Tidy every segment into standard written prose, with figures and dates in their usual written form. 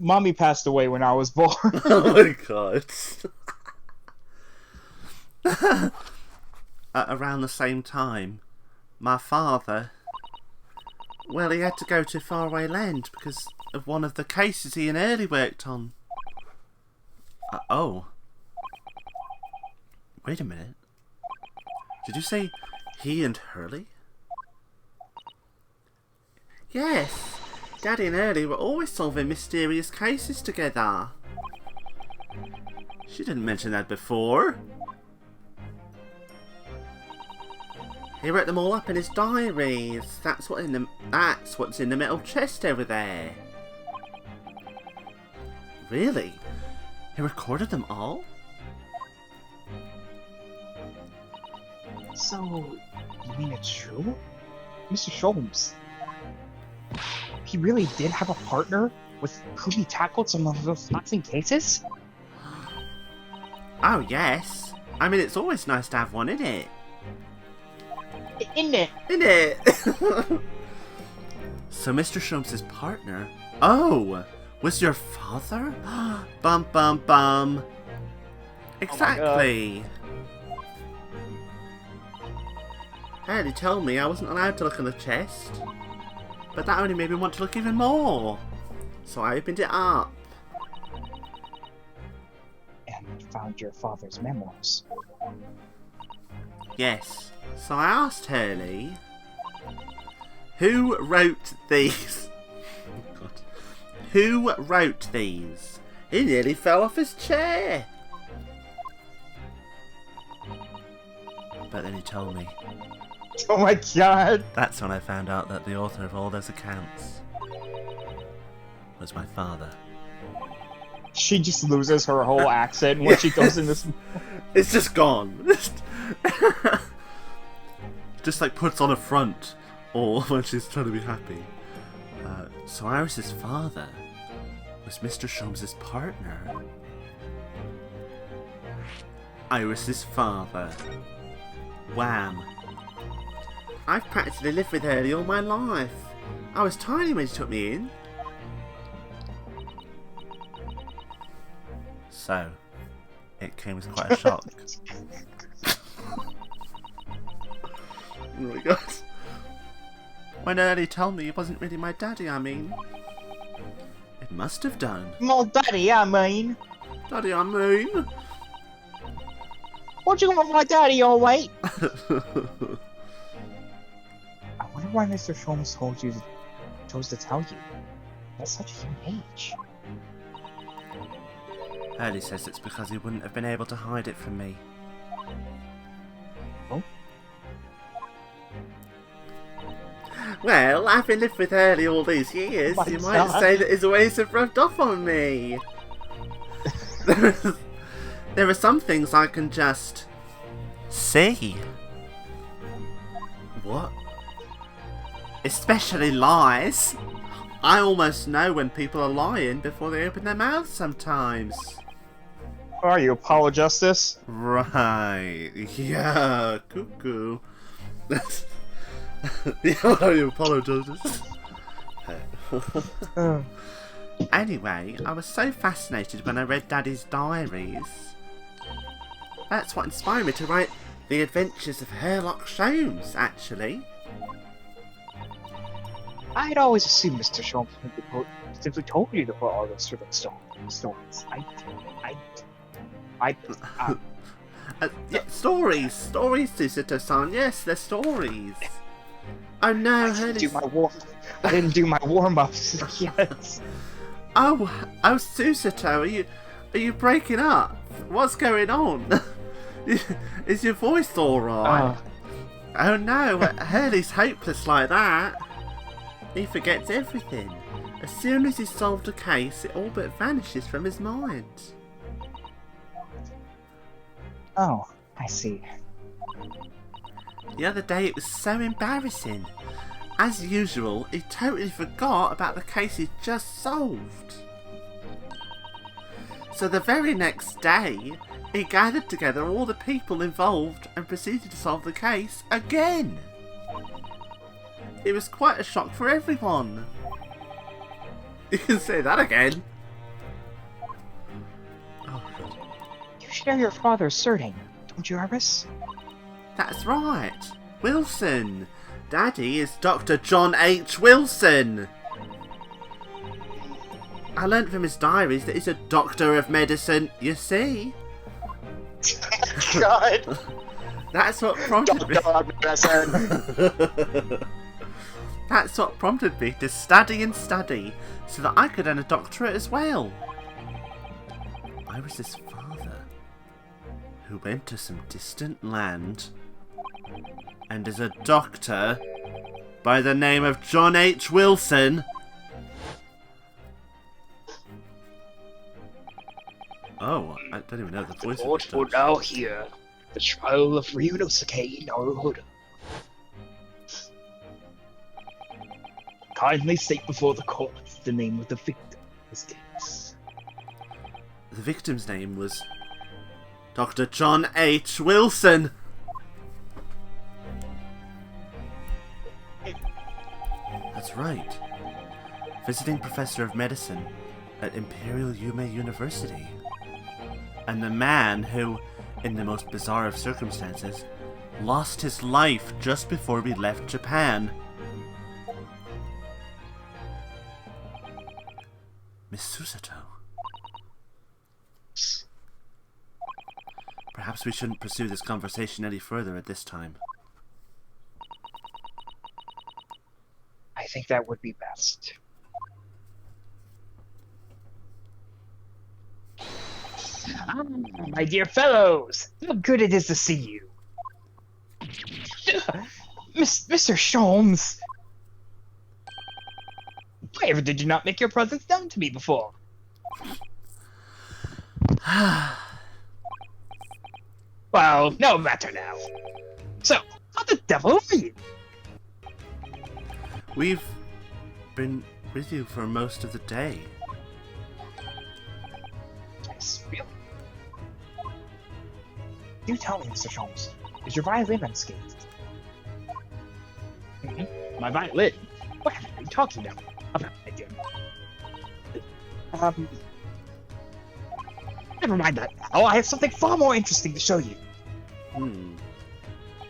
Mommy passed away when I was born. Oh my god. At around the same time, my father, well, he had to go to faraway land because of one of the cases he and Early worked on. Oh. Wait a minute. Did you say he and Hurley? Yes. Daddy and Hurley were always solving mysterious cases together. She didn't mention that before. He wrote them all up in his diaries. That's what's in the metal chest over there. Really? He recorded them all? So, you mean it's true? Mr. Sholmes, he really did have a partner with who he tackled some of those taxing cases? Oh, yes. I mean, it's always nice to have one, isn't it? Isn't it? Isn't it? So Mr. Sholmes' partner, oh, was your father? Bum bum bum. Exactly. Harry told me I wasn't allowed to look in the chest, but that only made me want to look even more. So I opened it up. And found your father's memoirs. Yes. So I asked Hurley, who wrote these? Oh God. Who wrote these? He nearly fell off his chair. But then he told me. Oh my god! That's when I found out that the author of all those accounts was my father. She just loses her whole accent when she goes in this. It's just gone. Just like puts on a front, or when she's trying to be happy. So Iris's father was Mr. Sholmes' partner. Iris's father. Wham. I've practically lived with Hurley all my life. I was tiny when she took me in. So, it came as quite a shock. Oh my god. When Hurley told me he wasn't really my daddy, I mean. It must have done. My daddy, I mean. Daddy, I mean. What you want my daddy, alright? I wonder why Mr. Sholmes chose to tell you at such a young age. Hurley says it's because he wouldn't have been able to hide it from me. Oh? Well, having lived with Hurley all these years, Oh you my might God. say that his ways have rubbed off on me. There are some things I can just see. What? Especially lies. I almost know when people are lying before they open their mouths sometimes. Are you, Apollo Justice? Right. Yeah. Cuckoo. Yeah, you apologise. Anyway, I was so fascinated when I read Daddy's diaries. That's what inspired me to write The Adventures of Sherlock Holmes, actually. I'd always assumed Mr. Sholmes simply told you to put all those sort of stories. Yeah, stories, Susato-san. Yes, they're stories. Oh no, I didn't do my warm-ups yet. Oh, Susato, are you breaking up? What's going on? Is your voice alright? Oh no, Hurley's hopeless like that. He forgets everything. As soon as he's solved a case, it all but vanishes from his mind. Oh, I see. The other day it was so embarrassing. As usual, he totally forgot about the case he'd just solved. So the very next day, he gathered together all the people involved and proceeded to solve the case again. It was quite a shock for everyone. You can say that again. share your father's surname, don't you, Iris? That's right. Wilson. Daddy is Dr. John H. Wilson. I learnt from his diaries that he's a doctor of medicine, you see. God. That's what prompted me. Medicine. That's what prompted me to study and study so that I could earn a doctorate as well. I was his father, who went to some distant land and is a doctor by the name of John H. Wilson. Oh, I don't even know the voice of Court this will doctor. now hear the trial of Ryunosuke Naruhodo. Kindly state before the court the name of the victim in this case. The victim's name was Dr. John H. Wilson. That's right. Visiting professor of medicine at Imperial Yume University. And the man who, in the most bizarre of circumstances, lost his life just before we left Japan. Miss Susato. Perhaps we shouldn't pursue this conversation any further at this time. I think that would be best. Ah, my dear fellows, how good it is to see you. Mr. Sholmes. Why ever did you not make your presence known to me before? Well, no matter now. So, how the devil are you? We've been with you for most of the day. Yes, really? Do tell me, Mr. Sholmes, is your violin unscathed? My violin? What are you talking about? Again. Never mind that now. I have something far more interesting to show you.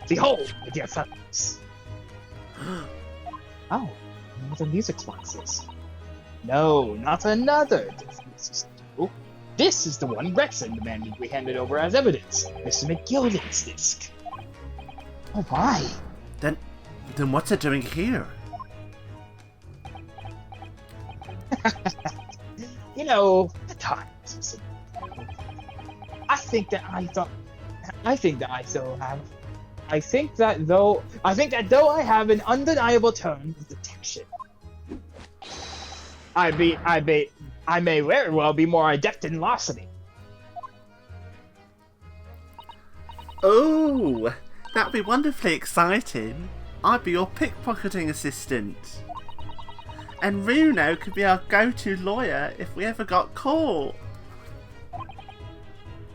Behold, my dear fellows. Oh, another music boxes. No, not another music studio. This is the one Rexon demanded we handed over as evidence. Mr. McGilden's disc. Oh my. Then what's it doing here? You know, at times. I think that though I have an undeniable tone of detection, I may very well be more adept in larceny. Oh, that'd be wonderfully exciting. I'd be your pickpocketing assistant. And Runo could be our go-to lawyer if we ever got caught.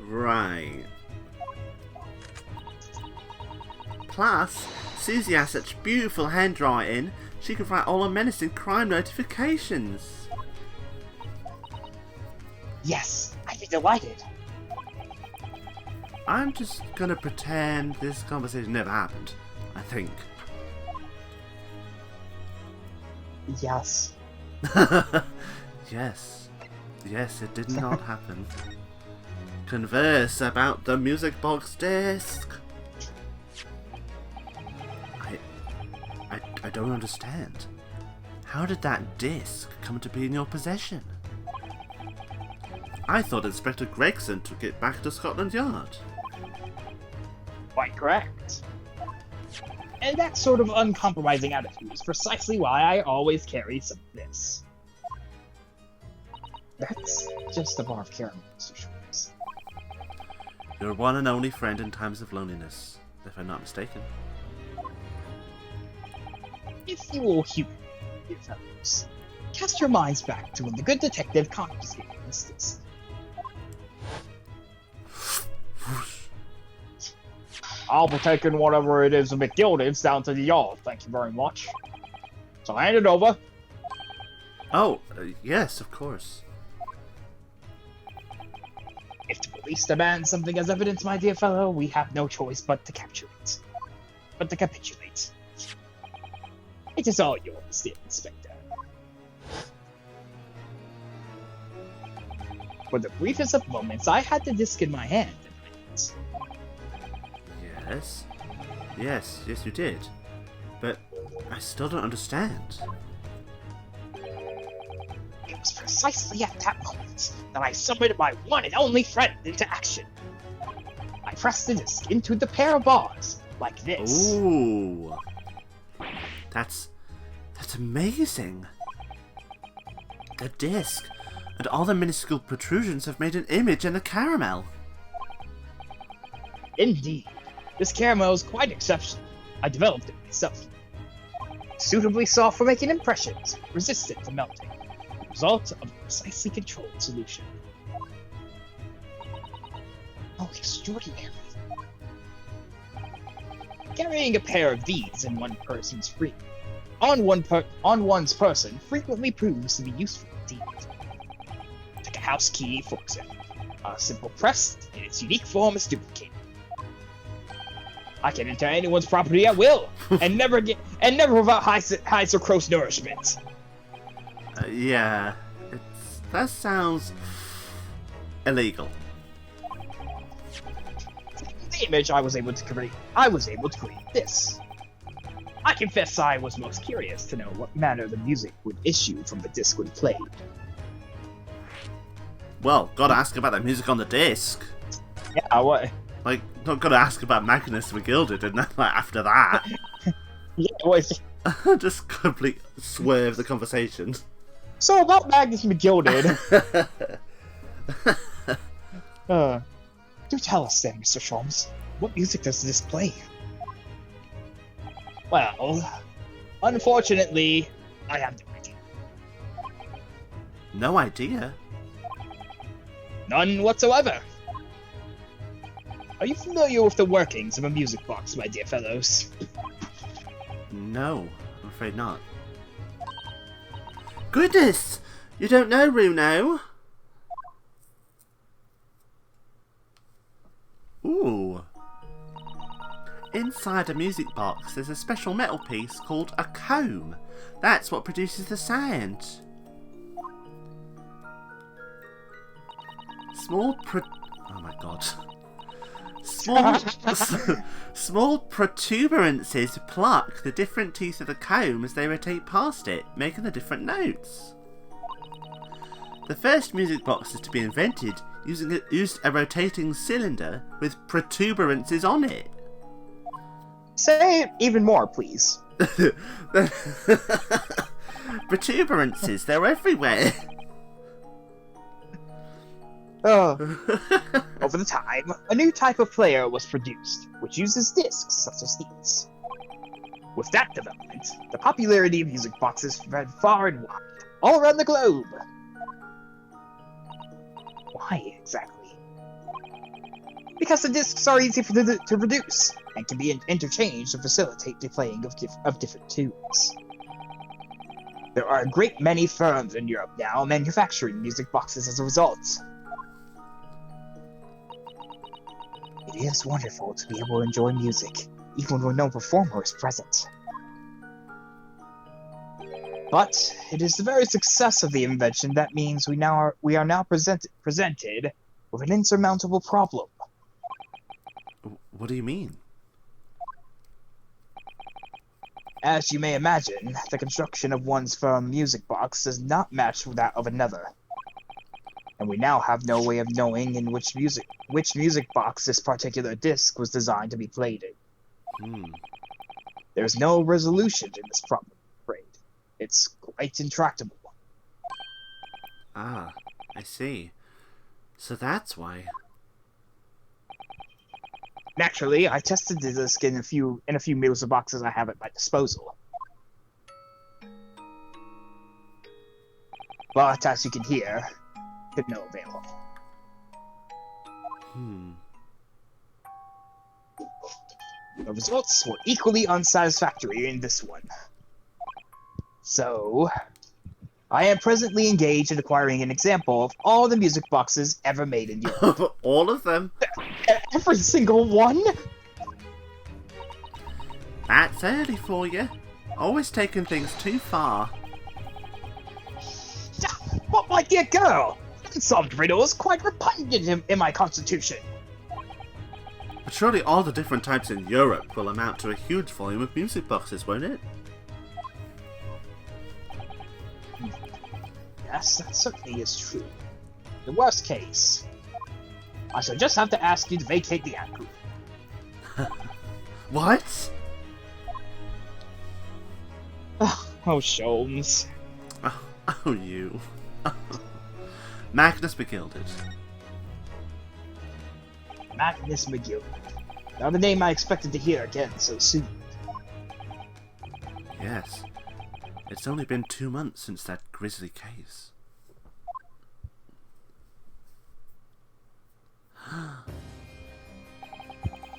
Right. Plus, Susie has such beautiful handwriting, she could write all our menacing crime notifications. Yes, I'd be delighted. I'm just gonna pretend this conversation never happened, I think. Yes. Yes. Yes, it did not happen. Converse about the music box disc. I don't understand. How did that disc come to be in your possession? I thought Inspector Gregson took it back to Scotland Yard. Quite correct. And that sort of uncompromising attitude is precisely why I always carry some of this. That's just a bar of caramel, Mr. Schwartz. Your one and only friend in times of loneliness, if I'm not mistaken. If you will humor me, dear fellows, cast your minds back to when the good detective confiscated this disc. I'll be taking whatever it is of McGilden's down to the yard, thank you very much. So hand it over. Oh, yes, of course. If to put police demand something as evidence, my dear fellow, we have no choice but to capitulate. It is all yours, dear Inspector. For the briefest of moments, I had the disc in my hand. Yes. Yes, you did. But I still don't understand. It was precisely at that moment that I summoned my one and only friend into action. I pressed the disc into the pair of bars, like this. Ooh. That's amazing. The disc and all the minuscule protrusions have made an image in the caramel. Indeed. This caramel is quite exceptional. I developed it myself. Suitably soft for making impressions, resistant to melting. The result of a precisely controlled solution. Oh, extraordinary. Carrying a pair of these in on one's person frequently proves to be useful indeed. Take a house key, for example. A simple press in its unique form is duplicated. I can enter anyone's property at will, and never without hides or gross nourishment. Yeah, that sounds illegal. The image I was able to create this. I confess I was most curious to know what manner the music would issue from the disc when played. Well, gotta ask about the music on the disc. Yeah, what? Like, not gotta ask about Magnus McGilded, and then, like, after that. Yeah, what? Just complete swerve the conversation. So about Magnus McGilded. Do tell us then, Mr. Sholmes. What music does this play? Well, unfortunately, I have no idea. No idea? None whatsoever. Are you familiar with the workings of a music box, my dear fellows? No, I'm afraid not. Goodness! You don't know, Runo? Ooh. Inside a music box, there's a special metal piece called a comb. That's what produces the sound. Oh my god. Small protuberances pluck the different teeth of the comb as they rotate past it, making the different notes. The first music boxes to be invented used a rotating cylinder with protuberances on it. Say it even more, please. Protuberances, they're everywhere. Over the time, a new type of player was produced, which uses discs such as these. With that development, the popularity of music boxes spread far and wide, all around the globe. Why exactly? Because the discs are easy to produce, and can be interchanged to facilitate the playing of different tunes. There are a great many firms in Europe now manufacturing music boxes as a result. It is wonderful to be able to enjoy music, even when no performer is present. But it is the very success of the invention that means we are now presented with an insurmountable problem. What do you mean? As you may imagine, the construction of one's firm music box does not match that of another. And we now have no way of knowing in which music box this particular disc was designed to be played in. There is no resolution to this problem, I'm afraid. It's quite intractable. Ah, I see. So that's why. Naturally, I tested the disc in a few music boxes I have at my disposal. But as you can hear, to no avail. The results were equally unsatisfactory in this one. So, I am presently engaged in acquiring an example of all the music boxes ever made in Europe. All of them? Every single one? That's early for you. Always taking things too far. But my dear girl, unsolved riddles quite repugnant in my constitution. But surely all the different types in Europe will amount to a huge volume of music boxes, won't it? Yes, that certainly is true. The worst case, I shall just have to ask you to vacate the act group. What? Oh, Sholmes. Oh, you. Magnus McGilded. Magnus McGill. Not a name I expected to hear again so soon. Yes. It's only been 2 months since that grisly case.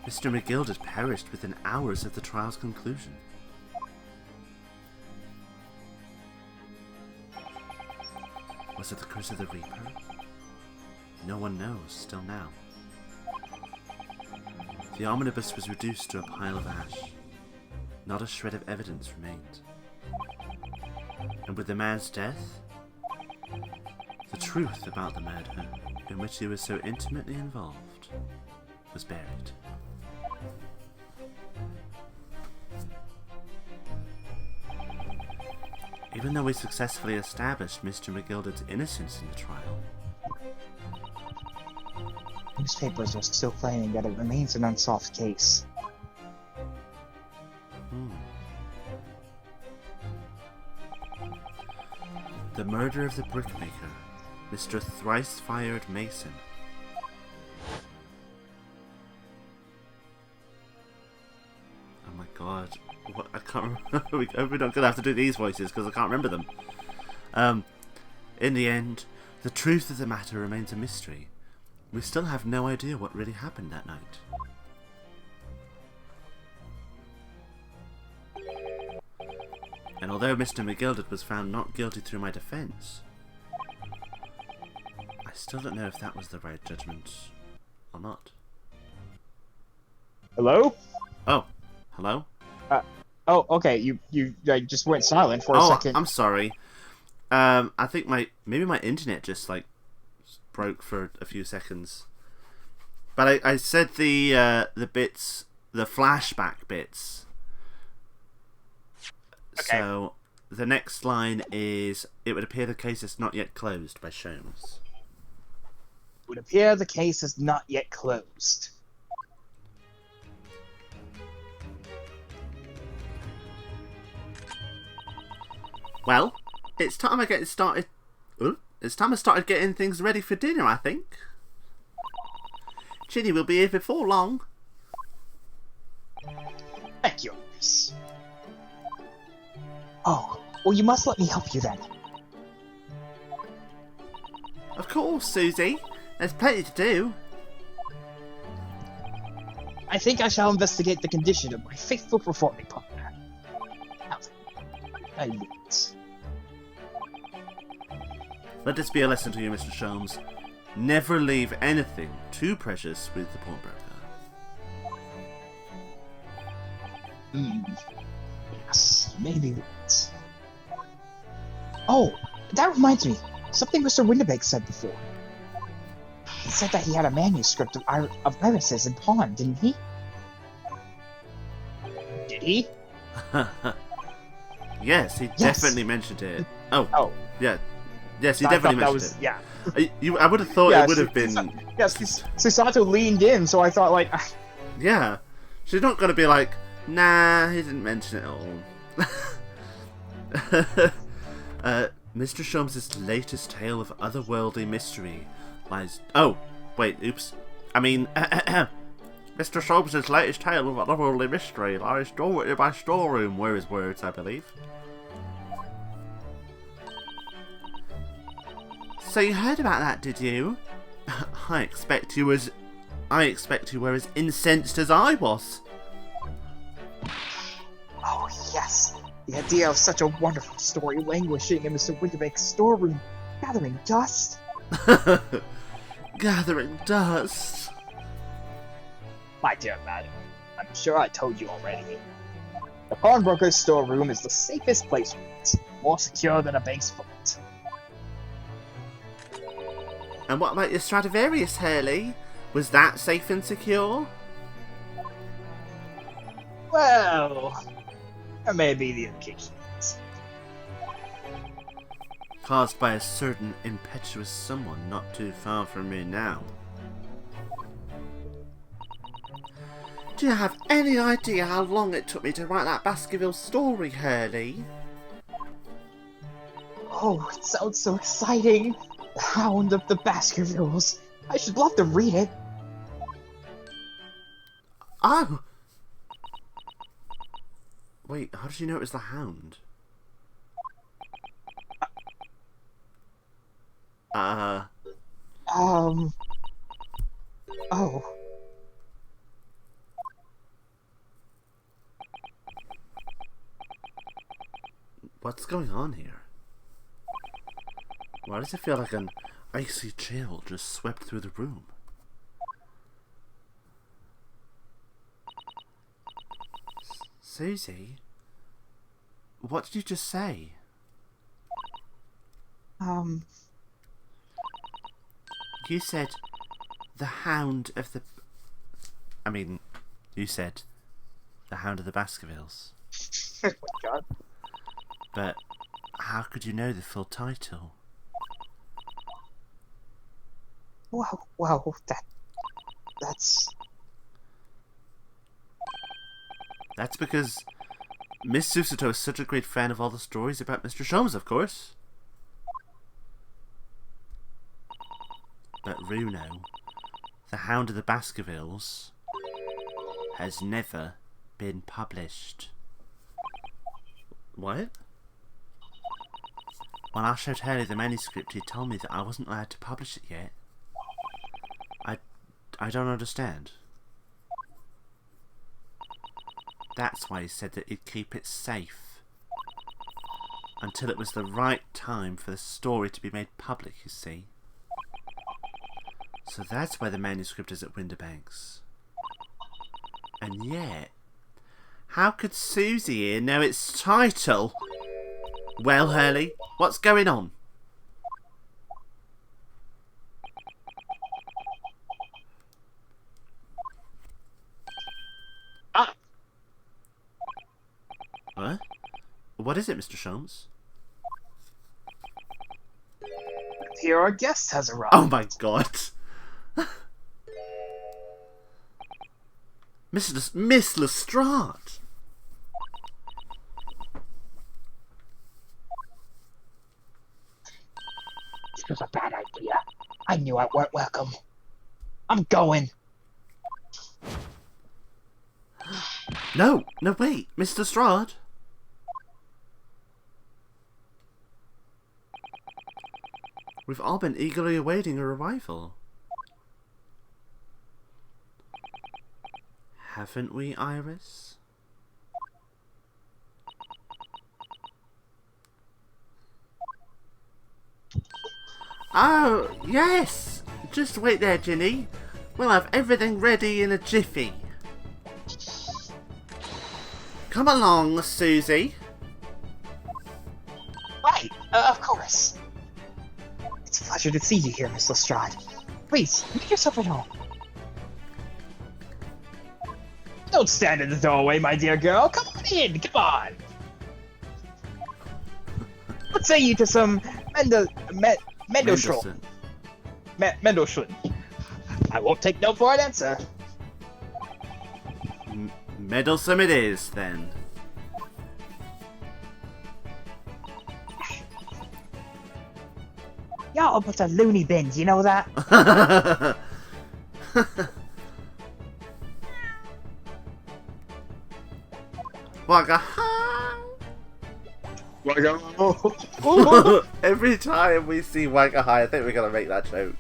Mr. McGilded perished within hours of the trial's conclusion. Was it the curse of the Reaper? No one knows, still now. The omnibus was reduced to a pile of ash. Not a shred of evidence remained. And with the man's death, the truth about the murder, in which he was so intimately involved, was buried. Even though we successfully established Mr. McGilded's innocence in the trial, Newspapers are still claiming that it remains an unsolved case. The murder of the brickmaker, Mr. Thrice-Fired Mason. Oh my god. What? I can't remember. We're not going to have to do these voices because I can't remember them. In the end, the truth of the matter remains a mystery. We still have no idea what really happened that night. And although Mr. McGilded was found not guilty through my defense, I still don't know if that was the right judgment or not. Hello? Oh, hello? Oh, okay. You just went silent for a second. I'm sorry. I think maybe my internet just broke for a few seconds. But I said the bits, the flashback bits. Okay. So the next line is, "It would appear the case is not yet closed" by Sholmes. It would appear the case is not yet closed. Well, it's time I get started. It's time I started getting things ready for dinner, I think. Ginny will be here before long. Thank you, Miss. Oh, well, you must let me help you then. Of course, Susie. There's plenty to do. I think I shall investigate the condition of my faithful performing partner. Now then, I leave it. Let this be a lesson to you, Mr. Sholmes. Never leave anything too precious with the pawnbroker. Yes, maybe that. Oh, that reminds me. Something Mr. Winterbeck said before. He said that he had a manuscript of Iris's in pawn, didn't he? Did he? Yes, he definitely mentioned it. Oh. Yeah. Yes, he I definitely thought mentioned it. Yeah. I would have thought it would have been... Yes, Susato leaned in, so I thought, Yeah. She's not going to be like, nah, he didn't mention it at all. Mr. Sholmes' latest tale of otherworldly mystery lies... Oh, wait, oops. I mean, Mr. Sholmes' latest tale of otherworldly mystery lies dormant in my storeroom, were his words, I believe. So you heard about that, did you? I expect you were as incensed as I was. oh, yes. The idea of such a wonderful story languishing in Mr. Winterbank's storeroom, gathering dust. Gathering dust. My dear madam, I'm sure I told you already. The pawnbroker's storeroom is the safest place for it, more secure than a bank's vault. And what about your Stradivarius, Hurley? Was that safe and secure? Well, there may be the occasions. Caused by a certain impetuous someone not too far from me now. Do you have any idea how long it took me to write that Baskerville story, Hurley? Oh, it sounds so exciting! The Hound of the Baskervilles. I should love to read it. Oh! Wait, how did you know it was the Hound? Oh. What's going on here? Why does it feel like an icy chill just swept through the room? Susie? What did you just say? You said the Hound of the... I mean, you said the Hound of the Baskervilles. Oh my god. But how could you know the full title? Well, that's... That's because Miss Susato is such a great fan of all the stories about Mr. Sholmes, of course. But Runo, the Hound of the Baskervilles, has never been published. What? When I showed Hurley the manuscript, he told me that I wasn't allowed to publish it yet. I don't understand. That's why he said that he'd keep it safe until it was the right time for the story to be made public, you see. So that's why the manuscript is at Winterbanks. And yet, how could Susie here know its title? Well, Hurley, what's going on? What? What is it, Mr. Sholmes? Here our guest has arrived. Oh my god. Miss Lestrade. This was a bad idea. I knew I weren't welcome. I'm going. No, wait, Miss Lestrade. We've all been eagerly awaiting her arrival. Haven't we, Iris? Oh, yes! Just wait there, Ginny. We'll have everything ready in a jiffy. Come along, Susie. Right, of course. It's a pleasure to see you here, Miss Lestrade. Please, make yourself at home. Don't stand in the doorway, my dear girl. Come on in, come on. What say you to some Mendelschlund? Mendelschlund. I won't take no for an answer. Meddlesome it is, then. Y'all a bunch of loony bins, you know that? Wagga Every time we see Wagga High, I think we're gonna make that joke.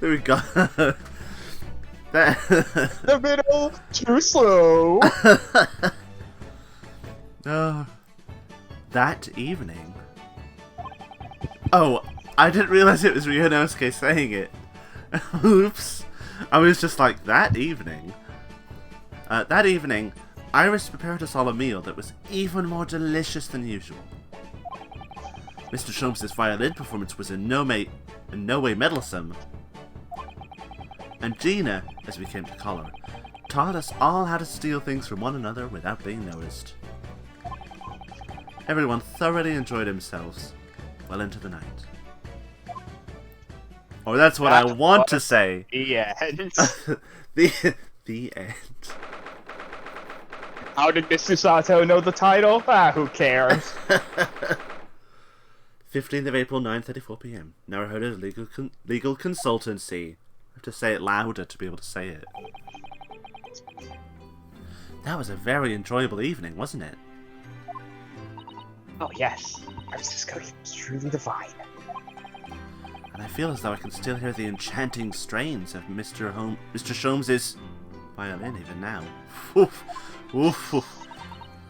There we go. The middle, too slow. Oh, That evening? Oh, I didn't realize it was Ryunosuke saying it. Oops. I was just like, that evening? That evening, Iris prepared us all a meal that was even more delicious than usual. Mr. Sholmes' violin performance was in no way meddlesome. And Gina, as we came to call her, taught us all how to steal things from one another without being noticed. Everyone thoroughly enjoyed themselves well into the night. Or that's what I want to say. The end. The end. How did Mr. Sato know the title? Who cares? 15th of April, 9:34 p.m. Naruhodo Legal Consultancy. I have to say it louder to be able to say it. That was a very enjoyable evening, wasn't it? Oh yes, Iris Discovery was truly divine. And I feel as though I can still hear the enchanting strains of Mr. Sholmes' violin even now. Oof. Oof.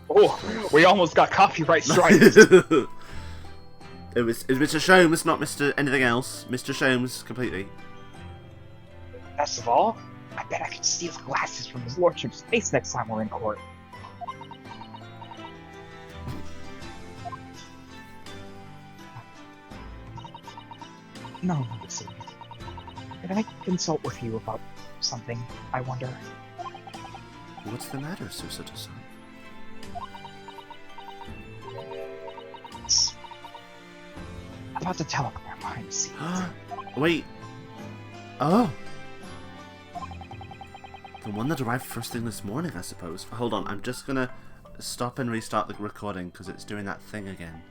Oh, we almost got copyright strikes. It was Mr. Sholmes, not Mr. anything else. Mr. Sholmes, completely. Best of all, I bet I could steal the glasses from his lordship's face next time we're in court. No, listen. Could I consult with you about something, I wonder? What's the matter, Susato-san? It's about the telegram behind the scenes. Wait. Oh. The one that arrived first thing this morning, I suppose. Hold on, I'm just gonna stop and restart the recording because it's doing that thing again.